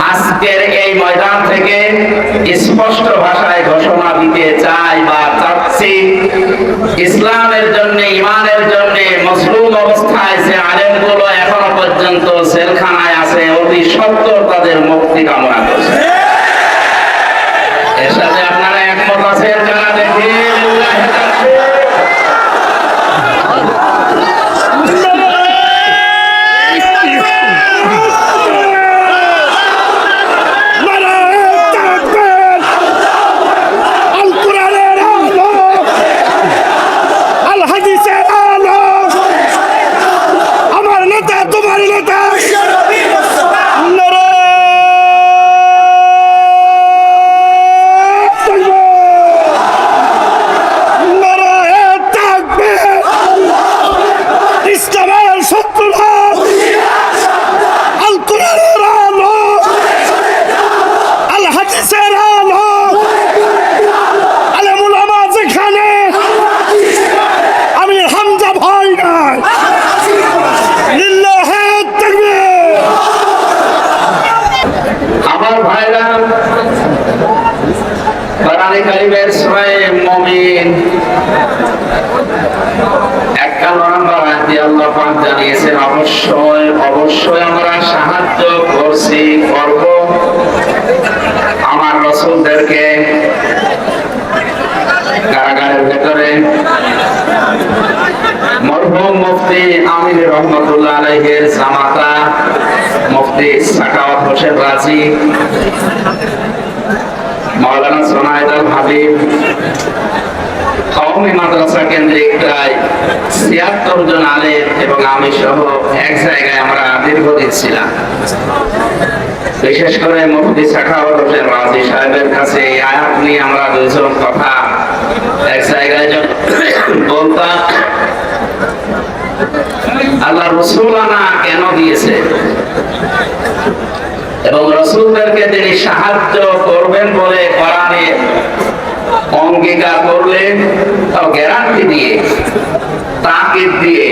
আজকের এই ময়দান থেকে স্পষ্ট ভাষায় ঘোষণা দিতে চাই বা চাচ্ছি, ইসলামের জন্য, ইমানের জন্য মজলুম অবস্থায় যে আলেমগুলো এখনো পর্যন্ত জেলখানায় আছে, অতি সত্বর তাদের মুক্তি কামনা করছে। এর সাথে আপনারা একমত আছেন? যারা দেখে জানিয়েছেন অবশ্যই আমরা সাহায্য করব আমার রাসূলদেরকে কারাগারের ভেতরে। মরহুম মুফতি আমির রহমাতুল্লাহ আলাইহির জামাতা মুফতি সাখাওয়াত হোসেন রাজি, মাওলানা সোনায়েদ আল হাবিব কওমি মাদ্রাসা কেন্দ্রিক প্রায় ৭৬ জন আলেম এবং আমি সহ এক জায়গায় আমরা দীর্ঘদিন ছিলাম। বিশেষ করে মুফতি সাখাওয়াত হোসেন রাজি সাহেবের কাছে এই আয়াত নিয়ে আমরা দুইজন কথা এক জায়গায় বলতাম। আল্লাহ রাসূলানা কেন দিয়েছে এবং রাসূলদেরকে তিনি সাহায্য করবেন বলে কোরআনে অঙ্গীকার করলেন, তাও গ্যারান্টি দিয়ে, তাকিদ দিয়ে।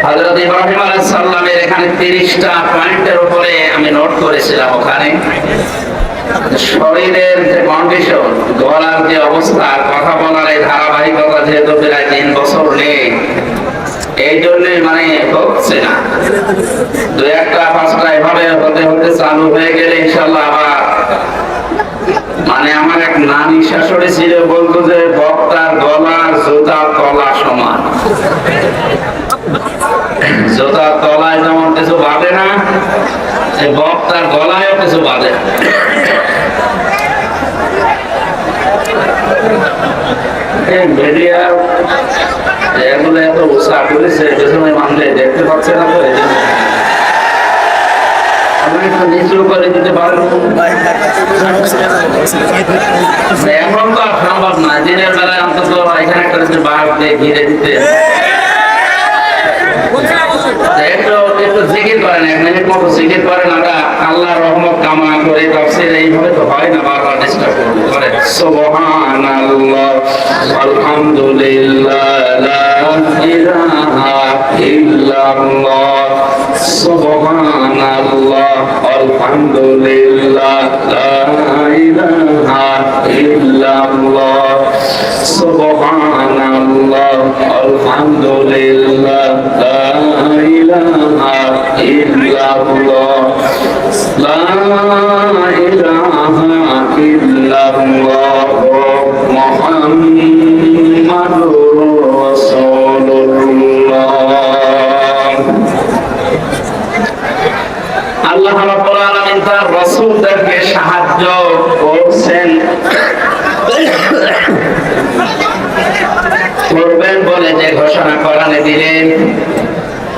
হযরত ইব্রাহিম আলাইহিস সালামের এখানে ৩০টা পয়েন্টের উপরে আমি নোট করেছিলাম। ওখানে শরীরের যে কন্ডিশন, গলার যে অবস্থা, কথা বলার এই ধারাবাহিকতা যেহেতু প্রায় ৩ বছর নেই, এই জন্যই মানে হচ্ছে না। ২-১টা-৫টা এভাবে হতে হতে চালু হয়ে গেলে ইনশাআল্লাহ আবার মানে আমার এক নানি শাশুড়ি ছিল, বলতো যে বক্তার গলা জুতার তলা সমান। জুতার তলায় যেমন কিছু বাঁধে না, বক্তার গলায়ও কিছু বাঁধে। মিডিয়া এগুলো এত উৎসাহ করেছে, পেছনে মানুষ দেখতে পাচ্ছে না, তো এই জন্য নিচু করে দিতে পারবো। এখন তো আর সম্ভব না, দিনের বেলায় অন্তত এখানে একটা বাঘ দিয়ে ঘিরে দিতে। একটু জিকির করেন, 1 মিনিট মতো জিকির করেন, আমরা আল্লাহর রহমত কামনা করে। তাফসীর এইভাবে তো হয় না, বারবার ডিস্টার্ব করে। সুবহানাল্লাহ আলহামদুলিল্লাহ লা ইলাহা ইল্লাল্লাহ সুবহানাল্লাহ আলহামদুলিল্লাহ লা ইলাহা ইল্লাল্লাহ সুবহানাল্লাহ আলহামদুলিল্লাহ লা ইলাহা ইল্লাল্লাহ লা ইলাহা ইল্লাল্লাহ মুহাম্মাদুর রাসূলুল্লাহ। আল্লাহ রাব্বুল আলামিন তার রাসূলদেরকে সাহায্য করছেন, করবেন বলে যে ঘোষণা কোরআনে দিলেন।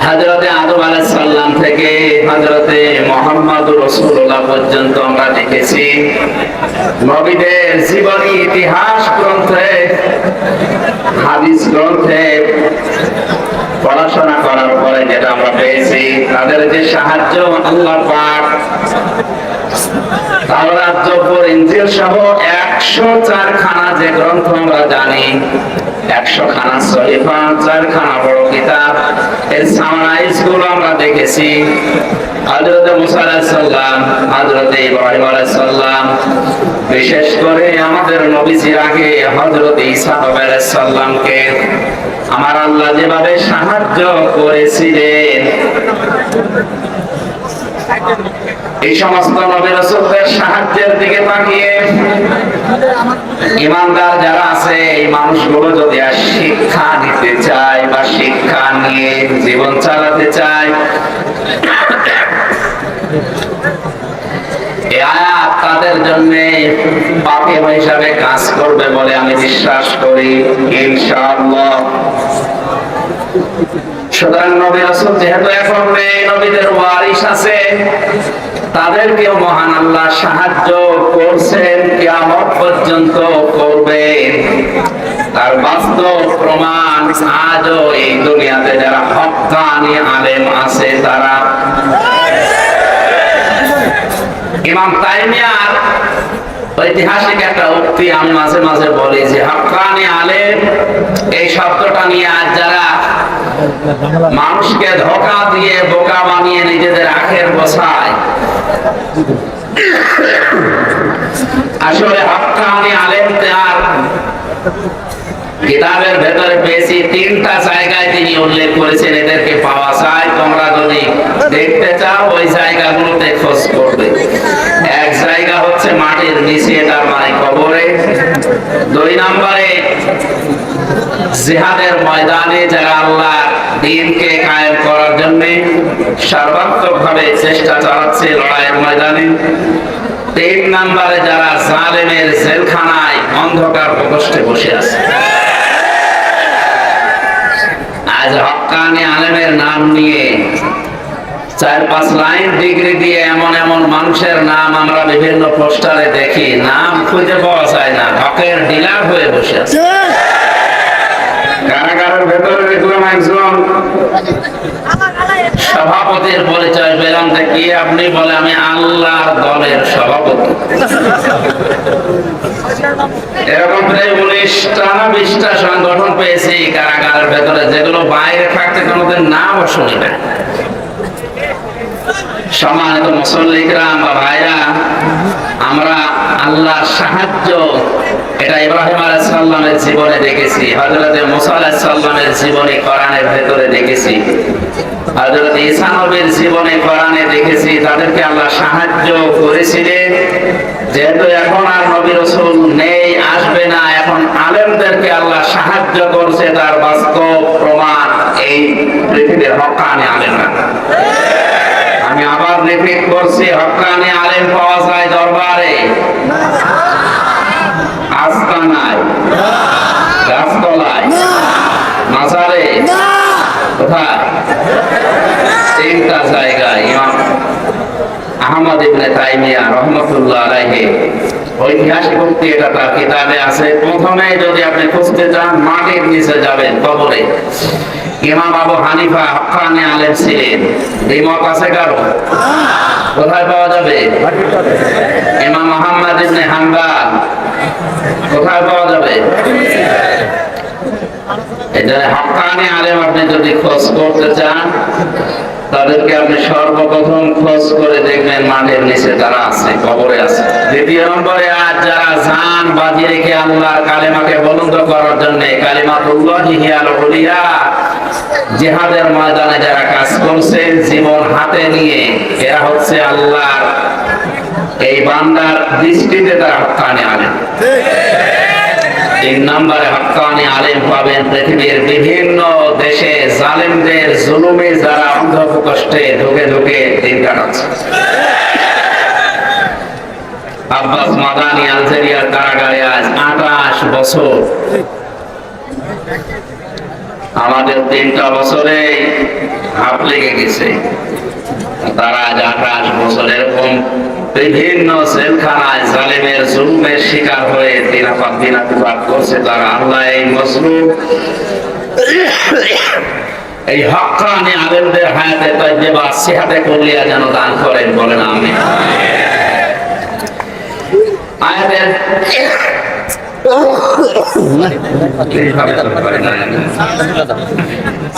হযরতে আদম আলাইহিস সালাম থেকে হযরতে মুহাম্মদুর রাসূলুল্লাহ পর্যন্ত আমরা দেখেছি নবীদের জীবনী ইতিহাস গ্রন্থে, হাদিস গ্রন্থে পড়াশোনা করার পরে যেটা আমরা পেয়েছি, তাদের যে সাহায্য আল্লাহ পাক তাওরাত, জবুর, ইনজিল সহ 104 খানা যে গ্রন্থ আমরা জানি, 100 খানা সহিফা, 4 খানা বড় কিতাব, এর সামারাইজ গুলো আমরা দেখেছি। হযরত মুসা আলাইহিস সালাম, হযরত ইব্রাহিম আলাইহিস সালাম, বিশেষ করে আমাদের নবীজির আগে হযরত ঈসা আলাইহিস সালামকে আমার আল্লাহ যেভাবে সাহায্য করেছিলেন, এই সমস্ত নবী রাসূলদের সাহায্যের দিকে তাকিয়ে ঈমানদার যারা আছে এই মানুষগুলো যদি আর শিক্ষা নিতে চায় বা শিক্ষা নিয়ে জীবন চালাতে চায়, এই আয়াত তাদের জন্য পাথেয় হিসাবে কাজ করবে বলে আমি বিশ্বাস করি ইনশাআল্লাহ। সুতরাং নবী রাসূল যেহেতু এখন নেই, নবীদের ওয়ারিস আছে, তাদেরকেও মহান আল্লাহ সাহায্য করছেন, কিয়ামত পর্যন্ত করবেন। তার বাস্তব প্রমাণ আজও এই দুনিয়াতে যারা হক্কানি আলেম আছে তারা। ইমাম তাইমিয়ার ঐতিহাসিক একটা উক্তি আমি মাঝে মাঝে বলি যে হক্কানি আলেম এই শব্দটা নিয়ে আজ যারা মানুষকে ধোঁকা দিয়ে বোকা বানিয়ে নিজেদের আখের বসায়, আসলে হক্কানি আলেম তার কিতাবের ভেতরে পেয়েছি 3টা জায়গায় তিনি উল্লেখ করেছেন এদেরকে পাওয়া যায়। তোমরা যদি দেখতে চাও ওই জায়গাগুলোতে খোঁজ করবে। এক জায়গা হচ্ছে মাটির নিচে, তার মানে কবরে। 2 নম্বরে জিহাদের ময়দানে যারা আল্লাহর দ্বীনকে কায়েম করার জন্য সর্বাত্মকভাবে চেষ্টা চালাচ্ছে লড়াইয়ের ময়দানে। 3 নম্বরে যারা জালেমের জেলখানায় অন্ধকার প্রকোষ্ঠে বসে আছে। আজ হক্কানি আলেমের নাম নিয়ে 4-5 লাইন ডিগ্রি দিয়ে এমন এমন মানুষের নাম আমরা বিভিন্ন পোস্টারে দেখি, নাম খুঁজে পাওয়া যায় না, হকের ডিলার হয়ে বসে আছে। কারাগারের ভেতরে দেখলাম একজন সভাপতির পরিচয় পেলাম, কি আপনি? বলে আমি আল্লাহর দলের সভাপতি। এরকম প্রায় 19টা না 20টা সংগঠন পেয়েছি কারাগারের ভেতরে, যেগুলো বাইরে থাকতে কোনোদিন নামও শুনি না। সম্মানিত মুসল্লিকরাম বা ভাইরা, আমরা আল্লাহর সাহায্য এটা ইব্রাহিম আলাইহিস সালামের জীবনে দেখেছি, হযরত মুসা আলাইহিস সালামের জীবনে কোরআনের ভেতরে দেখেছি, হযরত ঈসা নবীর জীবনে কোরআনে দেখেছি। তাদেরকে আল্লাহ সাহায্য করেছিলেন। যেহেতু এখন আর নবী রাসূল নেই, আসবে না, এখন আলেমদেরকে আল্লাহ সাহায্য করছে, তার বাস্তব প্রমাণ এই পৃথিবীর হক্কানি আলেমরা। আমি আবার রিপিট করছি, হক্কানি আলেম পাওয়া যায় দরবারে, আস্তানায়, গাছতলায়, মাজারে, কোথায়? 3টা জায়গায়। ইমাম আহমদ ইবনে তাইমিয়া রাহমাতুল্লাহ আলাইহি ঐতিহাসিক উক্তি, এটা তার কিতাবে আছে। প্রথমে যদি আপনি খুঁজতে চান, মাটির নিচে যাবেন, কবরে। ইমাম আবু হানিফা হক্কানি আলেম ছিলেন, দ্বিমত আছে কারো? কোথায় পাওয়া যাবে? ইমাম মুহাম্মদ ইবনে হাম্বল কোথায় পাওয়া যাবে? এজন্য হক্কানি আলেম আপনি যদি খোঁজ করতে চান, তাদেরকে আপনি সর্বপ্রথম খোঁজ করে দেখবেন মাটির নিচে তারা আছে, কবরে আছে। 2 নম্বরে আজ যারা জান বাজি রেখে আল্লাহর কালেমাকে বুলন্দ করার জন্য, কালিমাতুল্লাহি হিয়াল উলিয়া, জিহাদের ময়দানে যারা কাজ করছে জীবন হাতে নিয়ে, এরা হচ্ছে আল্লাহর এই বান্দার দৃষ্টিতে তারা হক্কানি আলেম। 3 নম্বরে হক্কানি আলেম পাবেন পৃথিবীর বিভিন্ন দেশে জালেমদের জুলুমে যারা অন্ধকষ্টে ঢুকে ঢুকে দিন কাটাচ্ছে। আব্বাস মাদানি আলজেরিয়ার কারাগারে আজ 28 বছর। আমাদের 3টা বছরে হাত লেগে গেছে, তারা আজ 28 বছর এরকম বিভিন্ন জেলখানায় জালেমের জুলুমের শিকার হয়ে দিনাতিপাত করছে তারা। আল্লাহ এই মজলুম, এই হক্কানি আলেমদের হায়াতে তাইয়্যিবা সিহাতে কুল্লিয়া যেন দান করেন, বলেন আমিন। আমাদের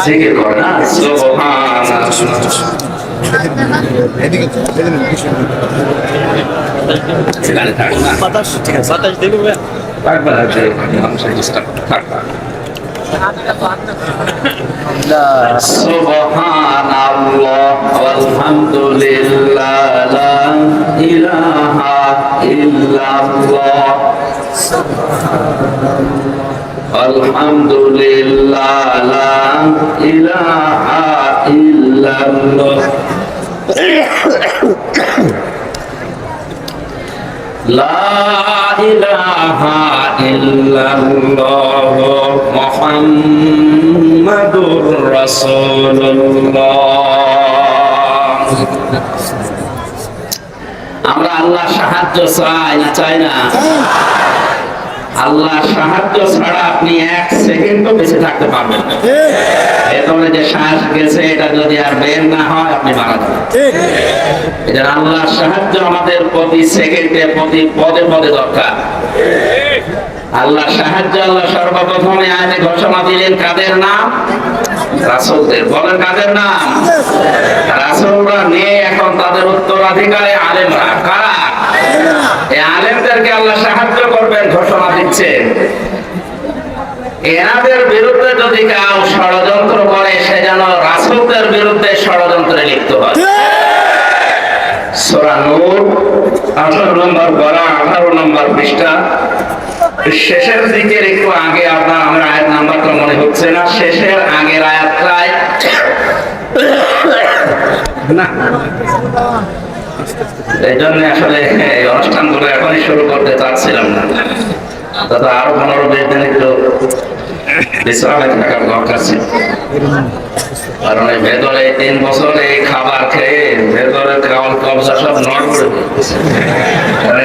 জিকির করে না সেখানে থাকে না বাতাস দেখবে থাকবে থাকবে Subhanallah walhamdulillah la ilaha illallah Alhamdulillah la ilaha illallah La ilaha illallah Muhammadur Rasulullah আমরা আল্লাহ সাহায্য চাই না চাই না আল্লাহ সাহায্য ছাড়া আপনি এক সেকেন্ডও বেঁচে থাকতে পারবেন না এরপরে যে শ্বাস গেছে এটা যদি আর বের না হয় আপনি মারা যাবেন এটা আল্লাহর সাহায্য আমাদের প্রতি সেকেন্ডে প্রতি পদে পদে দরকার আল্লাহ সাহায্য আল্লাহ সর্বপ্রথমে আয়াতে ঘোষণা দিলেন কাদের নাম রাসূলদের বলেন কাদের নাম রাসূলরা নিয়ে এখন তাদের উত্তরাধিকারী আলেমরা কারা এই আলেমদেরকে আল্লাহ সাহায্য করবেন ঘোষণা দিচ্ছেন এনাদের বিরুদ্ধে যদি কেউ ষড়যন্ত্র করে সে যেন রাসূলদের বিরুদ্ধে ষড়যন্ত্রে লিপ্ত হয় সূরা নূর 18 নম্বর পারা 18 নম্বর পৃষ্ঠা শেষের দিকের একটু আগে আপনার আমার আয়াত নাম্বারটা মনে হচ্ছে না শেষের আগের আয়াতটায় না এই জন্য আসলে এই অনুষ্ঠানগুলো এখনই শুরু করতে চাচ্ছিলাম না দাদা আরো 15-20 দিন একটু বিশ্রামে থাকার দরকার ছিল কারণ এই ভেতরে 3 বছর এই খাবার খেয়ে ভেতরে খাওয়ার কবজা সব নড় করে দিচ্ছে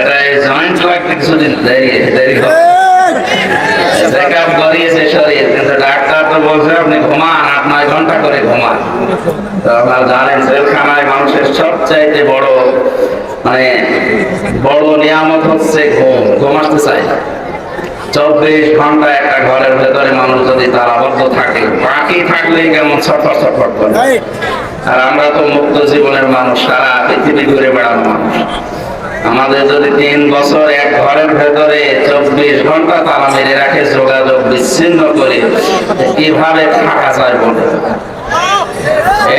এটা জয়েন্ট লাগতে কিছুদিন দেরি হবে চেকআপ করিয়েছে শরীর কিন্তু ডাক্তার তো বলছে আপনি ঘুমান 8-9 ঘন্টা করে ঘুমান তো আপনারা জানেন জেলখানায় মানুষের সবচাইতে বড় নিয়ামত হচ্ছে ঘুম আসতে চায় 24 ঘন্টা একটা ঘরের ভেতরে মানুষ যদি তালাবদ্ধ থাকে বাকি থাকলেই কেমন ছটফট ছটফট করে আর আমরা তো মুক্ত জীবনের মানুষ সারা পৃথিবী ঘুরে বেড়ানো মানুষ আমাদের যদি 3 বছর এক ঘরের ভেতরে 24 ঘন্টা তালা মেরে রাখে যোগাযোগ বিচ্ছিন্ন করে কিভাবে থাকা যায় বলে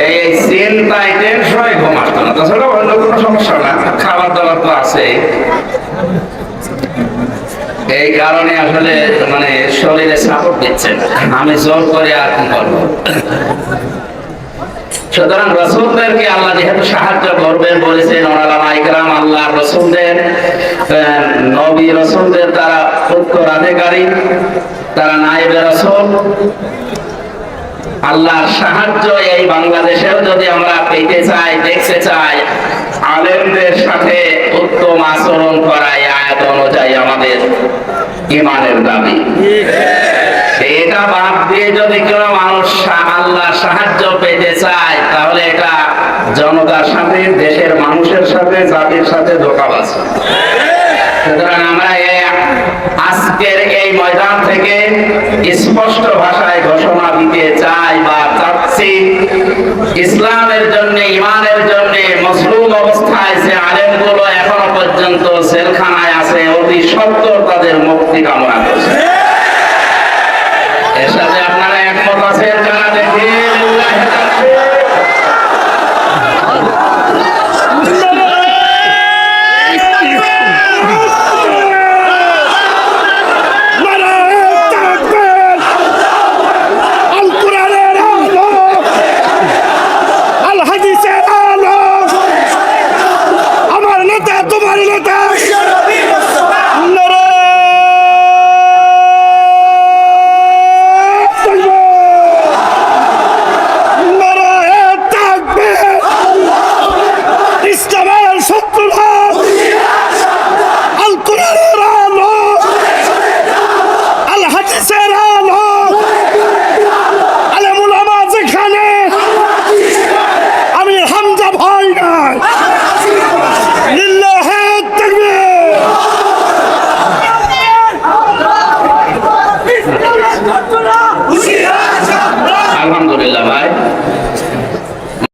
এই চিন্তায় টেনশনে ঘুম আসতো না তাছাড়া অন্য কোনো সমস্যা না খাবার দাবার তো আছে এই কারণে আসলে শরীরে সাপোর্ট দিচ্ছে না আমি জোর করে আর কি করবো সুতরাং রাসূলদেরকে আল্লাহ যেহেতু সাহায্য করবেন বলেছেন ওলামা ইকরাম আল্লাহ রাসূলদের নবী রাসূলদের তারা উত্তরাধিকারী তারা নায়েবে রাসূল আল্লাহর সাহায্য এই বাংলাদেশেও যদি আমরা পেতে চাই দেখতে চাই আলেমদের সাথে উত্তম আচরণ করা এই আয়াত অনুযায়ী আমাদের ঈমানের দাবি এটা বাদ দিয়ে যদি কোনো মানুষ আল্লাহর সাহায্য পেতে চায় তাহলে এটা জনতার সাথে দেশের মানুষের সাথে জাতির সাথে ধোঁকাবাজ সুতরাং আমরা আজকের এই ময়দান থেকে স্পষ্ট ভাষায় ঘোষণা দিতে চাই বা চাচ্ছি ইসলামের জন্য ঈমানের জন্য মজলুম অবস্থায় যে